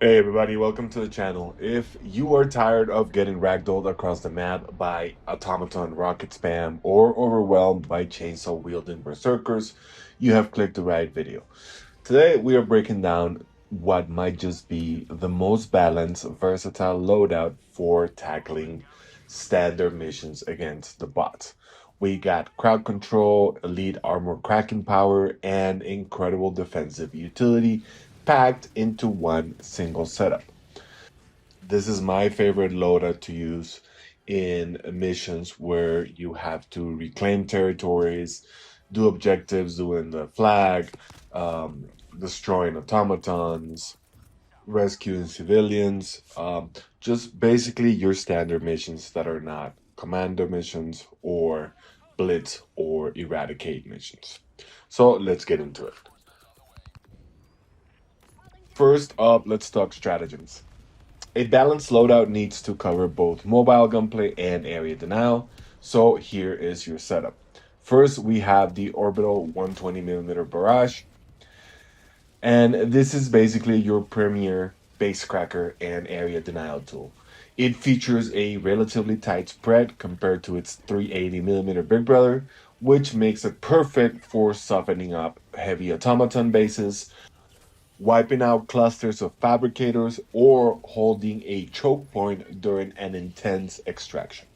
Hey everybody, welcome to the channel. If you are tired of getting ragdolled across the map by Automaton rocket spam or overwhelmed by chainsaw wielding berserkers, you have clicked the right video. Today we are breaking down what might just be the most balanced, versatile loadout for tackling standard missions against the bots. We got crowd control, elite armor cracking power, and incredible defensive utility packed into one single setup. This is my favorite loadout to use in missions where you have to reclaim territories, do objectives, doing the flag, destroying automatons, rescuing civilians, just basically your standard missions that are not commando missions or blitz or eradicate missions. So let's get into it. First up, let's talk stratagems. A balanced loadout needs to cover both mobile gunplay and area denial, so here is your setup. First, we have the Orbital 120mm Barrage, and this is basically your premier base cracker and area denial tool. It features a relatively tight spread compared to its 380mm Big Brother, which makes it perfect for softening up heavy automaton bases, wiping out clusters of fabricators, or holding a choke point during an intense extraction.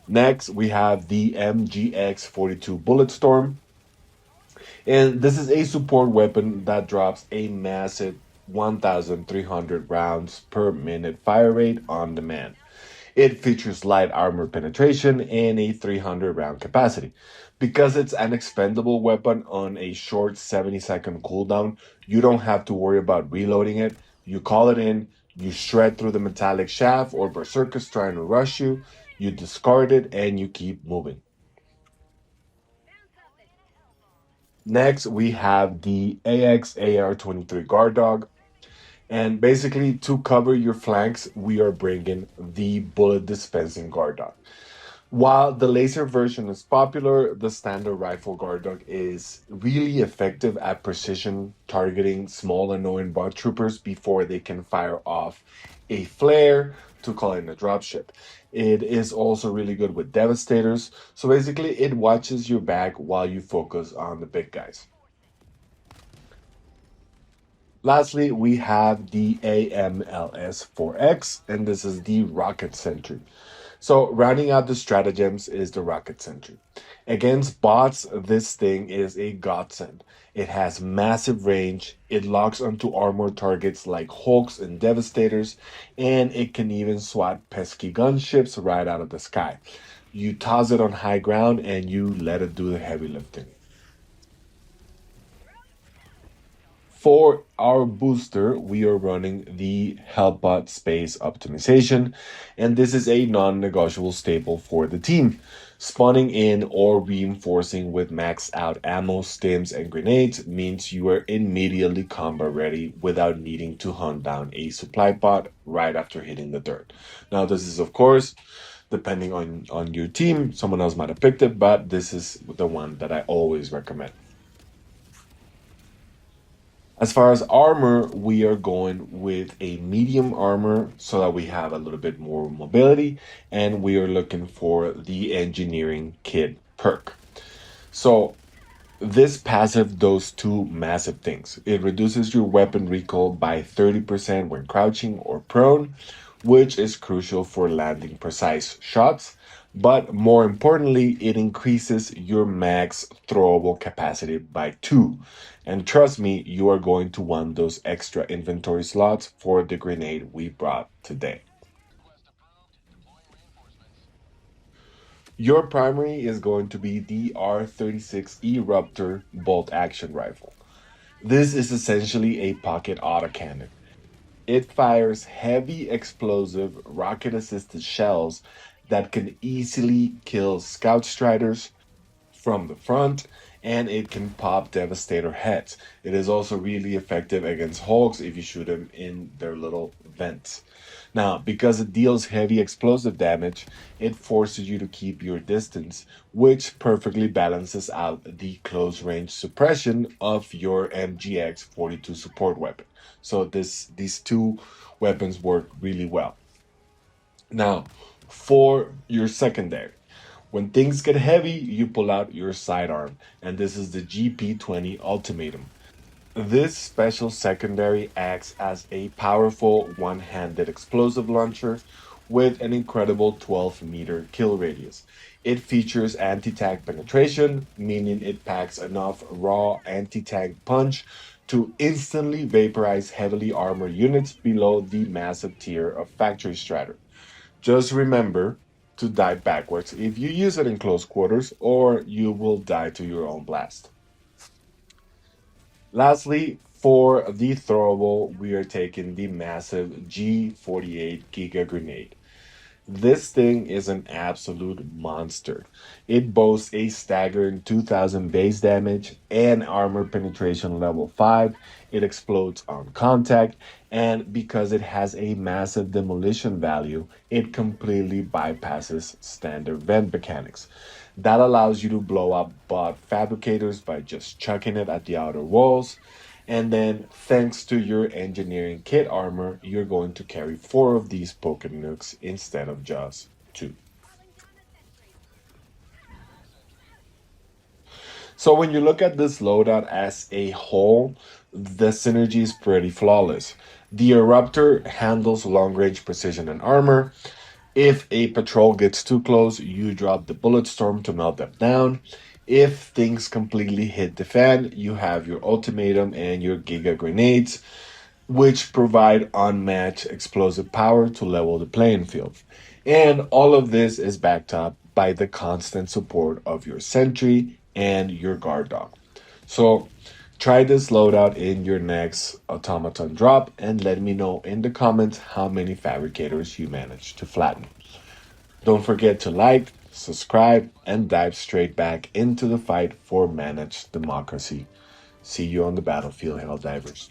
Next, we have the MGX-42 Bulletstorm, and this is a support weapon that drops a massive 1,300 rounds per minute fire rate on demand. It features light armor penetration and a 300 round capacity. Because it's an expendable weapon on a short 70-second cooldown, you don't have to worry about reloading it. You call it in, you shred through the metallic shaft or berserkers trying to rush you, you discard it, and you keep moving. Next, we have the AX-AR-23 Guard Dog. And basically, to cover your flanks, we are bringing the bullet dispensing guard dog. While the laser version is popular, the standard rifle guard dog is really effective at precision targeting small annoying bot troopers before they can fire off a flare to call in a dropship. It is also really good with devastators. So basically, it watches your back while you focus on the big guys. Lastly, we have the AMLS-4X, and this is the Rocket Sentry. So, rounding out the stratagems is the Rocket Sentry. Against bots, this thing is a godsend. It has massive range, it locks onto armored targets like Hulks and Devastators, and it can even swat pesky gunships right out of the sky. You toss it on high ground and you let it do the heavy lifting. For our booster, we are running the Helpbot Space Optimization, and this is a non-negotiable staple for the team. Spawning in or reinforcing with maxed out ammo, stims, and grenades means you are immediately combat ready without needing to hunt down a supply pod right after hitting the dirt. Now, this is, of course, depending on your team. Someone else might have picked it, but this is the one that I always recommend. As far as armor, we are going with a medium armor so that we have a little bit more mobility, and we are looking for the engineering kit perk. So this passive does two massive things. It reduces your weapon recoil by 30% when crouching or prone, which is crucial for landing precise shots. But more importantly, it increases your max throwable capacity by 2. And trust me, you are going to want those extra inventory slots for the grenade we brought today. Your primary is going to be the R36 Eruptor bolt action rifle. This is essentially a pocket autocannon. It fires heavy explosive rocket assisted shells that can easily kill scout striders from the front, and it can pop devastator heads. It is also really effective against hulks if you shoot them in their little vents. Now, because it deals heavy explosive damage, it forces you to keep your distance, which perfectly balances out the close range suppression of your MGX 42 support weapon. So these two weapons work really well. Now, for your secondary, when things get heavy, you pull out your sidearm, and this is the GP20 Ultimatum. This special secondary acts as a powerful one handed explosive launcher with an incredible 12-meter kill radius. It features anti tank penetration, meaning it packs enough raw anti tank punch to instantly vaporize heavily armored units below the massive tier of factory strata. Just remember to dive backwards if you use it in close quarters, or you will die to your own blast. Lastly, for the throwable, we are taking the massive G48 Giga grenade. This thing is an absolute monster. It boasts a staggering 2000 base damage and armor penetration level 5. It explodes on contact, and because it has a massive demolition value, it completely bypasses standard vent mechanics. That allows you to blow up bot fabricators by just chucking it at the outer walls. And then, thanks to your engineering kit armor, you're going to carry 4 of these Pokken Nukes instead of just 2. So when you look at this loadout as a whole, the synergy is pretty flawless. The Eruptor handles long range precision and armor. If a patrol gets too close, you drop the bullet storm to melt them down. If things completely hit the fan, you have your ultimatum and your giga grenades, which provide unmatched explosive power to level the playing field. And all of this is backed up by the constant support of your sentry and your guard dog. So try this loadout in your next automaton drop and let me know in the comments how many fabricators you managed to flatten. Don't forget to like, subscribe, and dive straight back into the fight for managed democracy. See you on the battlefield, Helldivers.